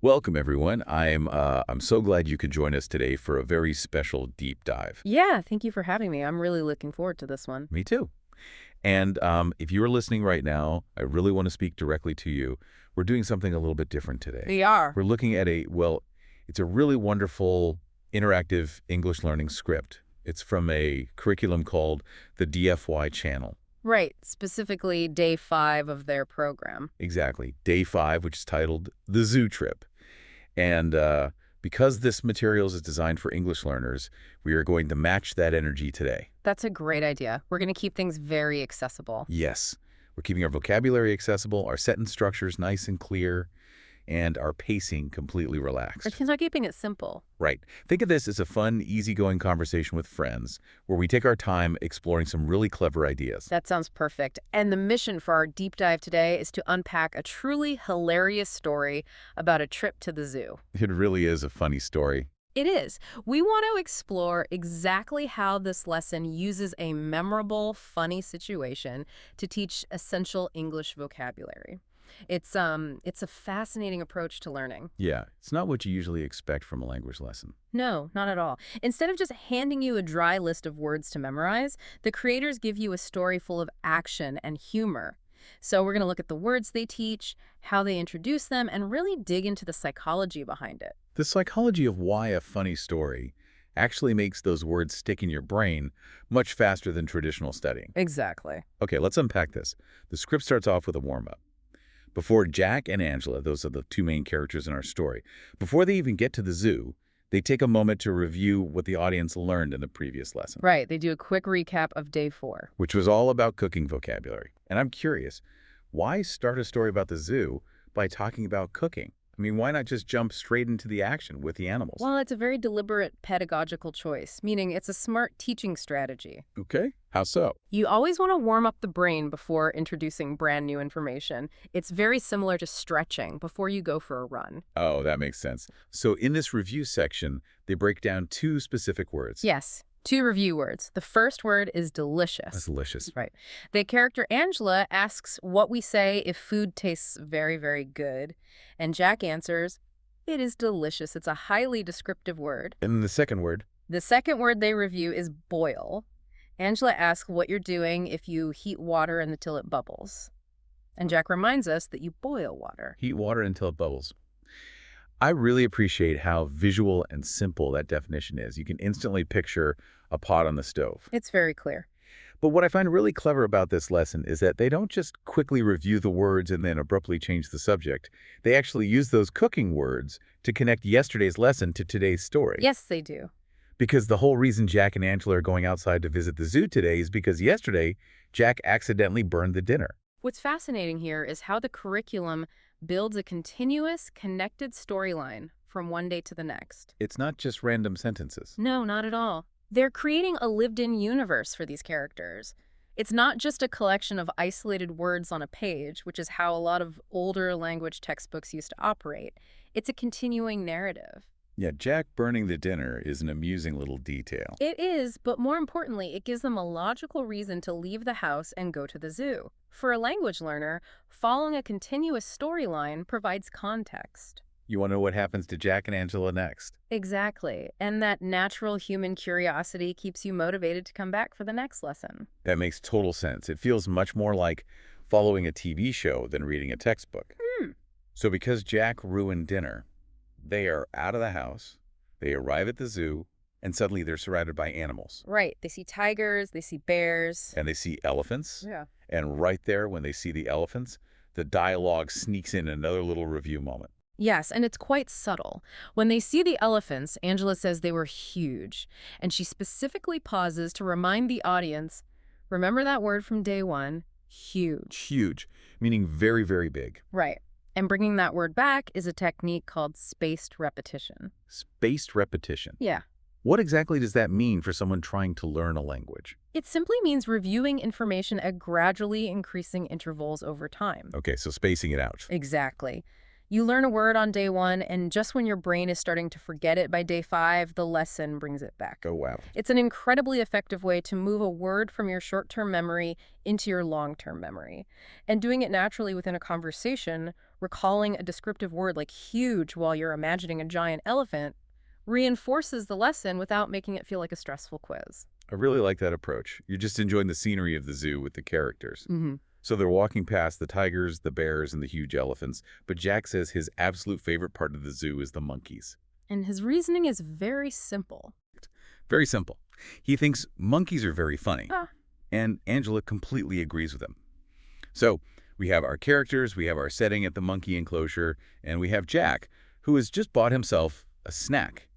Welcome, everyone. I'm so glad you could join us today for a very special deep dive. Yeah, thank you for having me. I'm really looking forward to this one. Me too. And if you are listening right now, I really want to speak directly to you. We're doing something a little bit different today. We are. We're looking at it's a really wonderful interactive English learning script. It's from a curriculum called the Dfy channel. Right, specifically day 5 of their program. Exactly. Day 5, which is titled The Zoo Trip. And because this material is designed for English learners, we are going to match that energy today. That's a great idea. We're going to keep things very accessible. Yes. We're keeping our vocabulary accessible, our sentence structures nice and clear, and our pacing completely relaxed. We're keeping it simple. Right. Think of this as a fun, easygoing conversation with friends where we take our time exploring some really clever ideas. That sounds perfect. And the mission for our deep dive today is to unpack a truly hilarious story about a trip to the zoo. It really is a funny story. It is. We want to explore exactly how this lesson uses a memorable, funny situation to teach essential English vocabulary. It's a fascinating approach to learning. Yeah, it's not what you usually expect from a language lesson. No, not at all. Instead of just handing you a dry list of words to memorize, the creators give you a story full of action and humor. So we're going to look at the words they teach, how they introduce them, and really dig into the psychology behind it. The psychology of why a funny story actually makes those words stick in your brain much faster than traditional studying. Exactly. Okay, let's unpack this. The script starts off with a warm-up. Before Jack and Angela, those are the two main characters in our story, before they even get to the zoo, they take a moment to review what the audience learned in the previous lesson. Right. They do a quick recap of day 4. Which was all about cooking vocabulary. And I'm curious, why start a story about the zoo by talking about cooking? I mean, why not just jump straight into the action with the animals? Well, it's a very deliberate pedagogical choice, meaning it's a smart teaching strategy. Okay, how so? You always want to warm up the brain before introducing brand new information. It's very similar to stretching before you go for a run. Oh, that makes sense. So in this review section, they break down 2 specific words. Yes, 2 review words. The first word is delicious. That's delicious. Right. The character Angela asks what we say if food tastes very, very good. And Jack answers, it is delicious. It's a highly descriptive word. And the second word? The second word they review is boil. Angela asks what you're doing if you heat water until it bubbles. And Jack reminds us that you boil water. Heat water until it bubbles. I really appreciate how visual and simple that definition is. You can instantly picture a pot on the stove. It's very clear. But what I find really clever about this lesson is that they don't just quickly review the words and then abruptly change the subject. They actually use those cooking words to connect yesterday's lesson to today's story. Yes, they do. Because the whole reason Jack and Angela are going outside to visit the zoo today is because yesterday, Jack accidentally burned the dinner. What's fascinating here is how the curriculum builds a continuous, connected storyline from one day to the next. It's not just random sentences. No, not at all. They're creating a lived-in universe for these characters. It's not just a collection of isolated words on a page, which is how a lot of older language textbooks used to operate. It's a continuing narrative. Yeah, Jack burning the dinner is an amusing little detail. It is, but more importantly, it gives them a logical reason to leave the house and go to the zoo. For a language learner, following a continuous storyline provides context. You want to know what happens to Jack and Angela next? Exactly. And that natural human curiosity keeps you motivated to come back for the next lesson. That makes total sense. It feels much more like following a TV show than reading a textbook. So because Jack ruined dinner, they are out of the house, they arrive at the zoo, and suddenly they're surrounded by animals. Right. They see tigers, they see bears. And they see elephants. Yeah. And right there, when they see the elephants, the dialogue sneaks in another little review moment. Yes, and it's quite subtle. When they see the elephants, Angela says they were huge, and she specifically pauses to remind the audience, remember that word from day 1, huge. Huge, meaning very, very big. Right. And bringing that word back is a technique called spaced repetition. Spaced repetition? Yeah. What exactly does that mean for someone trying to learn a language? It simply means reviewing information at gradually increasing intervals over time. Okay, so spacing it out. Exactly. You learn a word on day 1, and just when your brain is starting to forget it by day 5, the lesson brings it back. Oh, wow. It's an incredibly effective way to move a word from your short-term memory into your long-term memory. And doing it naturally within a conversation, recalling a descriptive word like huge while you're imagining a giant elephant, reinforces the lesson without making it feel like a stressful quiz. I really like that approach. You're just enjoying the scenery of the zoo with the characters. Mm-hmm. So they're walking past the tigers, the bears, and the huge elephants, but Jack says his absolute favorite part of the zoo is the monkeys. And his reasoning is very simple. Very simple. He thinks monkeys are very funny, Ah. and Angela completely agrees with him. So we have our characters, we have our setting at the monkey enclosure, and we have Jack, who has just bought himself a snack.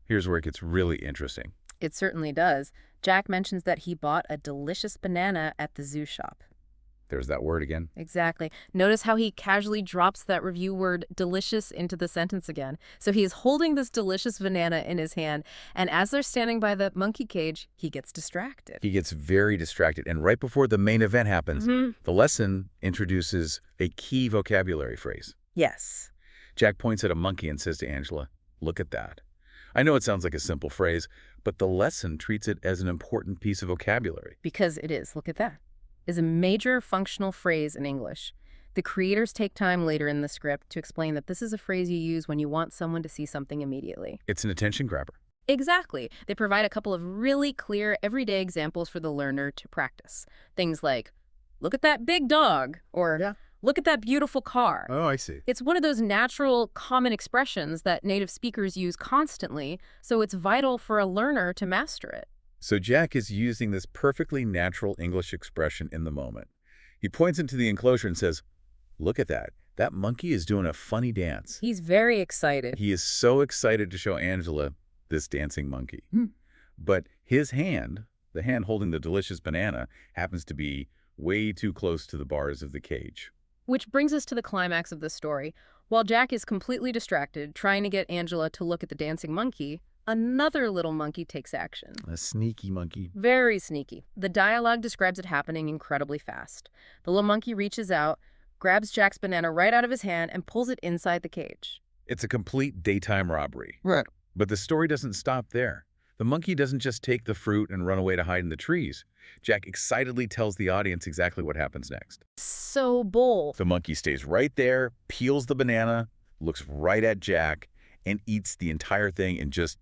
Here's where it gets really interesting. It certainly does. Jack mentions that he bought a delicious banana at the zoo shop. There's that word again. Exactly. Notice how he casually drops that review word delicious into the sentence again. So he is holding this delicious banana in his hand, and as they're standing by the monkey cage, he gets distracted. He gets very distracted, and right before the main event happens, the lesson introduces a key vocabulary phrase. Yes. Jack points at a monkey and says to Angela, "Look at that." I know it sounds like a simple phrase, but the lesson treats it as an important piece of vocabulary. Because it is. Look at that. Is a major functional phrase in English. The creators take time later in the script to explain that this is a phrase you use when you want someone to see something immediately. It's an attention grabber. Exactly. They provide a couple of really clear, everyday examples for the learner to practice. Things like, look at that big dog, or look at that beautiful car. Oh, I see. It's one of those natural, common expressions that native speakers use constantly, so it's vital for a learner to master it. So Jack is using this perfectly natural English expression in the moment. He points into the enclosure and says, "Look at that. That monkey is doing a funny dance." He's very excited. He is so excited to show Angela this dancing monkey. But his hand, the hand holding the delicious banana, happens to be way too close to the bars of the cage. Which brings us to the climax of the story. While Jack is completely distracted, trying to get Angela to look at the dancing monkey, another little monkey takes action. A sneaky monkey. Very sneaky. The dialogue describes it happening incredibly fast. The little monkey reaches out, grabs Jack's banana right out of his hand, and pulls it inside the cage. It's a complete daytime robbery. Right. But the story doesn't stop there. The monkey doesn't just take the fruit and run away to hide in the trees. Jack excitedly tells the audience exactly what happens next. So bold. The monkey stays right there, peels the banana, looks right at Jack, and eats the entire thing in just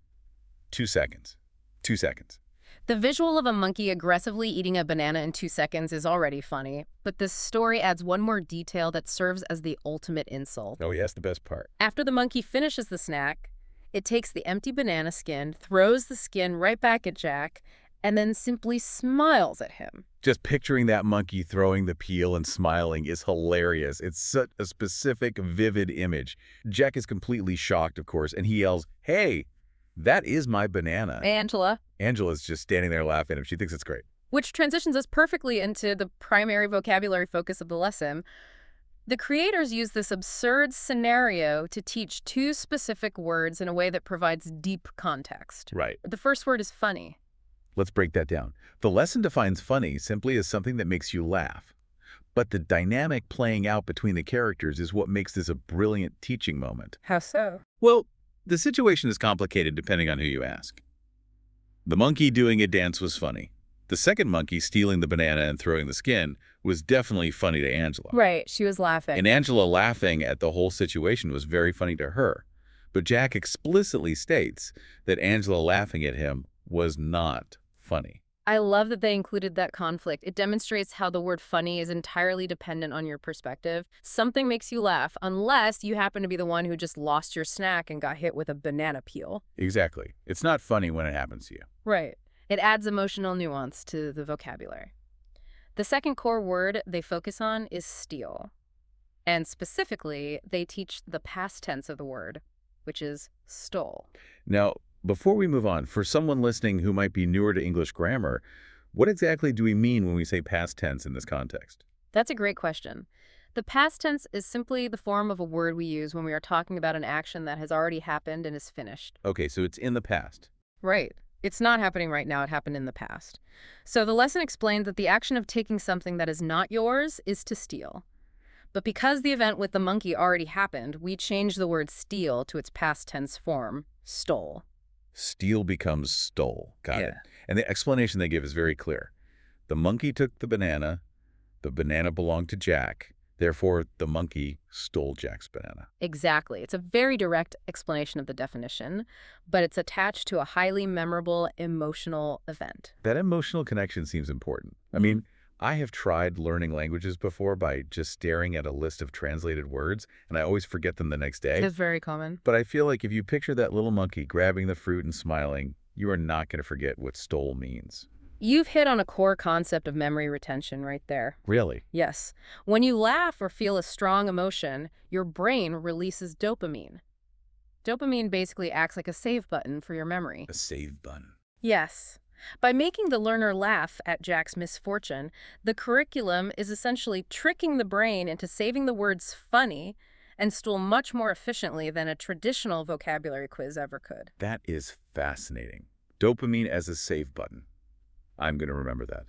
2 seconds. 2 seconds. The visual of a monkey aggressively eating a banana in 2 seconds is already funny, but this story adds one more detail that serves as the ultimate insult. Oh, yes, the best part. After the monkey finishes the snack, it takes the empty banana skin, throws the skin right back at Jack, and then simply smiles at him. Just picturing that monkey throwing the peel and smiling is hilarious. It's such a specific, vivid image. Jack is completely shocked, of course, and he yells, "Hey, that is my banana." Angela. Angela's just standing there laughing at him. She thinks it's great. Which transitions us perfectly into the primary vocabulary focus of the lesson. The creators use this absurd scenario to teach 2 specific words in a way that provides deep context. Right. The first word is funny. Let's break that down. The lesson defines funny simply as something that makes you laugh. But the dynamic playing out between the characters is what makes this a brilliant teaching moment. How so? Well, the situation is complicated depending on who you ask. The monkey doing a dance was funny. The second monkey stealing the banana and throwing the skin was definitely funny to Angela. Right, she was laughing. And Angela laughing at the whole situation was very funny to her. But Jack explicitly states that Angela laughing at him was not funny. I love that they included that conflict. It demonstrates how the word funny is entirely dependent on your perspective. Something makes you laugh unless you happen to be the one who just lost your snack and got hit with a banana peel. Exactly. It's not funny when it happens to you. Right. It adds emotional nuance to the vocabulary. The second core word they focus on is steal. And specifically, they teach the past tense of the word, which is stole. Now, before we move on, for someone listening who might be newer to English grammar, what exactly do we mean when we say past tense in this context? That's a great question. The past tense is simply the form of a word we use when we are talking about an action that has already happened and is finished. Okay, so it's in the past. Right. It's not happening right now. It happened in the past. So the lesson explained that the action of taking something that is not yours is to steal. But because the event with the monkey already happened, we changed the word steal to its past tense form, stole. Steal becomes stole. Got it. Yeah. And the explanation they give is very clear. The monkey took the banana belonged to Jack, therefore the monkey stole Jack's banana. Exactly. It's a very direct explanation of the definition, but it's attached to a highly memorable, emotional event. That emotional connection seems important. I mean, I have tried learning languages before by just staring at a list of translated words, and I always forget them the next day. It's very common. But I feel like if you picture that little monkey grabbing the fruit and smiling, you are not going to forget what stole means. You've hit on a core concept of memory retention right there. Really? Yes. When you laugh or feel a strong emotion, your brain releases dopamine. Dopamine basically acts like a save button for your memory. A save button. Yes. By making the learner laugh at Jack's misfortune, the curriculum is essentially tricking the brain into saving the words funny and stool much more efficiently than a traditional vocabulary quiz ever could. That is fascinating. Dopamine as a save button. I'm going to remember that.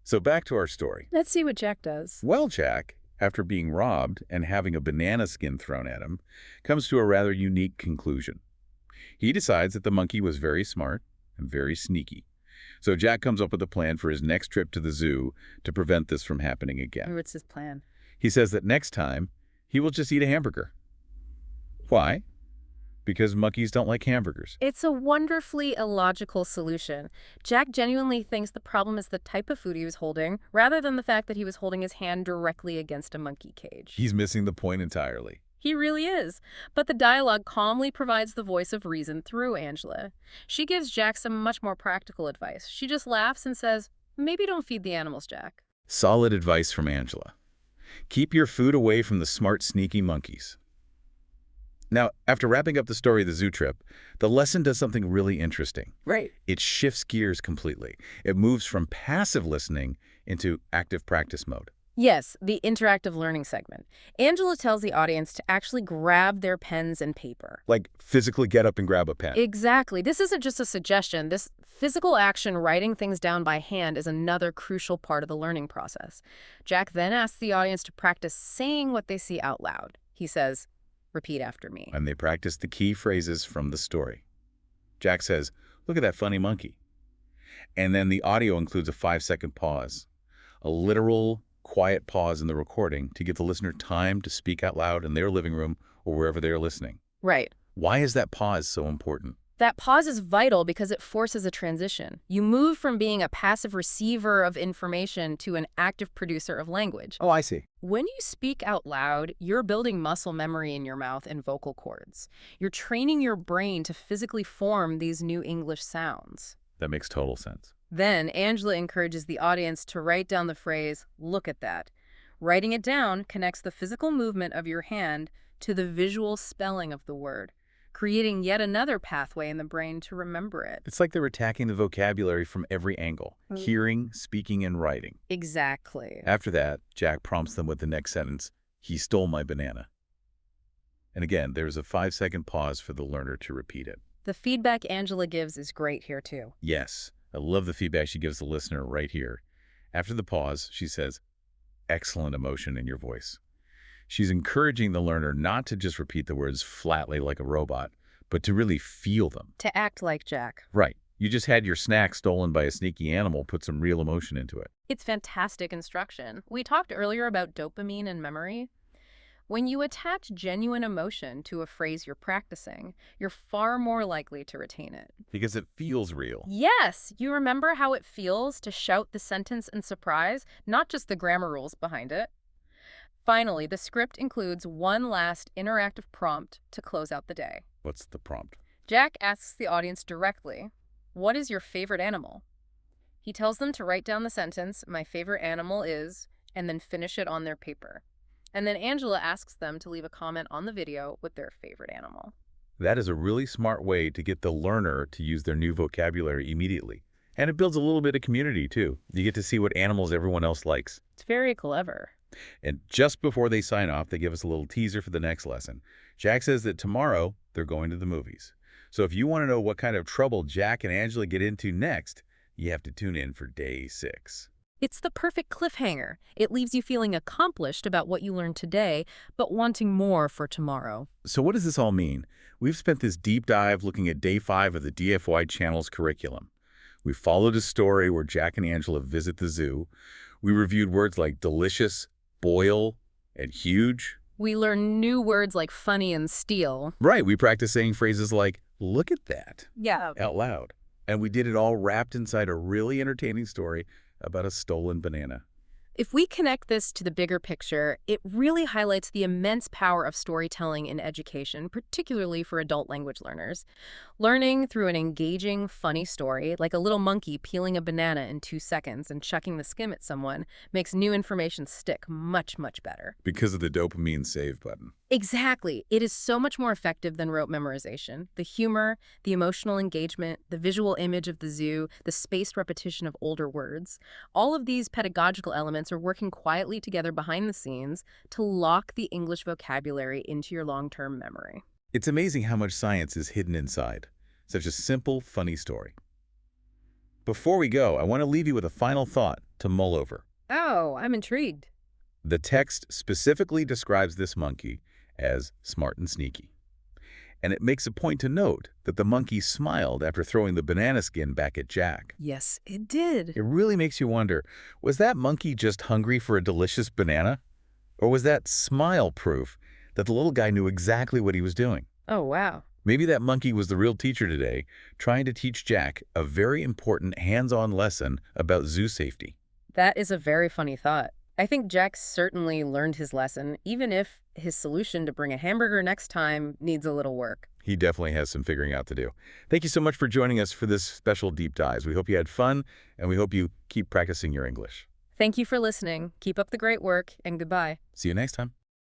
So back to our story. Let's see what Jack does. Well, Jack, after being robbed and having a banana skin thrown at him, comes to a rather unique conclusion. He decides that the monkey was very smart and very sneaky. So Jack comes up with a plan for his next trip to the zoo to prevent this from happening again. What's his plan? He says that next time, he will just eat a hamburger. Why? Because monkeys don't like hamburgers. It's a wonderfully illogical solution. Jack genuinely thinks the problem is the type of food he was holding, rather than the fact that he was holding his hand directly against a monkey cage. He's missing the point entirely. He really is. But the dialogue calmly provides the voice of reason through Angela. She gives Jack some much more practical advice. She just laughs and says, maybe don't feed the animals, Jack. Solid advice from Angela. Keep your food away from the smart, sneaky monkeys. Now, after wrapping up the story of the zoo trip, the lesson does something really interesting. Right. It shifts gears completely. It moves from passive listening into active practice mode. Yes, the interactive learning segment. Angela tells the audience to actually grab their pens and paper. Like physically get up and grab a pen. Exactly. This isn't just a suggestion. This physical action, writing things down by hand, is another crucial part of the learning process. Jack then asks the audience to practice saying what they see out loud. He says, repeat after me. And they practice the key phrases from the story. Jack says, look at that funny monkey. And then the audio includes a 5-second pause. A literal quiet pause in the recording to give the listener time to speak out loud in their living room or wherever they are listening. Right. Why is that pause so important? That pause is vital because it forces a transition. You move from being a passive receiver of information to an active producer of language. Oh, I see. When you speak out loud, you're building muscle memory in your mouth and vocal cords. You're training your brain to physically form these new English sounds. That makes total sense. Then Angela encourages the audience to write down the phrase, look at that. Writing it down connects the physical movement of your hand to the visual spelling of the word, creating yet another pathway in the brain to remember it. It's like they're attacking the vocabulary from every angle, hearing, speaking, and writing. Exactly. After that, Jack prompts them with the next sentence, he stole my banana. And again, there's a 5-second pause for the learner to repeat it. The feedback Angela gives is great here too. Yes, I love the feedback she gives the listener right here. After the pause, she says, excellent emotion in your voice. She's encouraging the learner not to just repeat the words flatly like a robot, but to really feel them. To act like Jack. Right. You just had your snack stolen by a sneaky animal, put some real emotion into it. It's fantastic instruction. We talked earlier about dopamine and memory. When you attach genuine emotion to a phrase you're practicing, you're far more likely to retain it. Because it feels real. Yes! You remember how it feels to shout the sentence in surprise, not just the grammar rules behind it. Finally, the script includes one last interactive prompt to close out the day. What's the prompt? Jack asks the audience directly, what is your favorite animal? He tells them to write down the sentence, my favorite animal is, and then finish it on their paper. And then Angela asks them to leave a comment on the video with their favorite animal. That is a really smart way to get the learner to use their new vocabulary immediately. And it builds a little bit of community, too. You get to see what animals everyone else likes. It's very clever. And just before they sign off, they give us a little teaser for the next lesson. Jack says that tomorrow they're going to the movies. So if you want to know what kind of trouble Jack and Angela get into next, you have to tune in for day 6. It's the perfect cliffhanger. It leaves you feeling accomplished about what you learned today, but wanting more for tomorrow. So what does this all mean? We've spent this deep dive looking at day 5 of the Dfy channel's curriculum. We followed a story where Jack and Angela visit the zoo. We reviewed words like delicious, boil, and huge. We learn new words like funny and steal. Right, we practiced saying phrases like, look at that, Yeah. out loud. And we did it all wrapped inside a really entertaining story about a stolen banana. If we connect this to the bigger picture, it really highlights the immense power of storytelling in education, particularly for adult language learners. Learning through an engaging, funny story, like a little monkey peeling a banana in 2 seconds and chucking the skim at someone, makes new information stick much, much better. Because of the dopamine save button. Exactly. It is so much more effective than rote memorization. The humor, the emotional engagement, the visual image of the zoo, the spaced repetition of older words, all of these pedagogical elements are working quietly together behind the scenes to lock the English vocabulary into your long-term memory. It's amazing how much science is hidden inside such a simple, funny story. Before we go, I want to leave you with a final thought to mull over. Oh, I'm intrigued. The text specifically describes this monkey as smart and sneaky. And it makes a point to note that the monkey smiled after throwing the banana skin back at Jack. Yes, it did. It really makes you wonder, was that monkey just hungry for a delicious banana? Or was that smile proof that the little guy knew exactly what he was doing? Oh, wow. Maybe that monkey was the real teacher today, trying to teach Jack a very important hands-on lesson about zoo safety. That is a very funny thought. I think Jack certainly learned his lesson, even if his solution to bring a hamburger next time needs a little work. He definitely has some figuring out to do. Thank you so much for joining us for this special deep dive. We hope you had fun, and we hope you keep practicing your English. Thank you for listening. Keep up the great work, and goodbye. See you next time.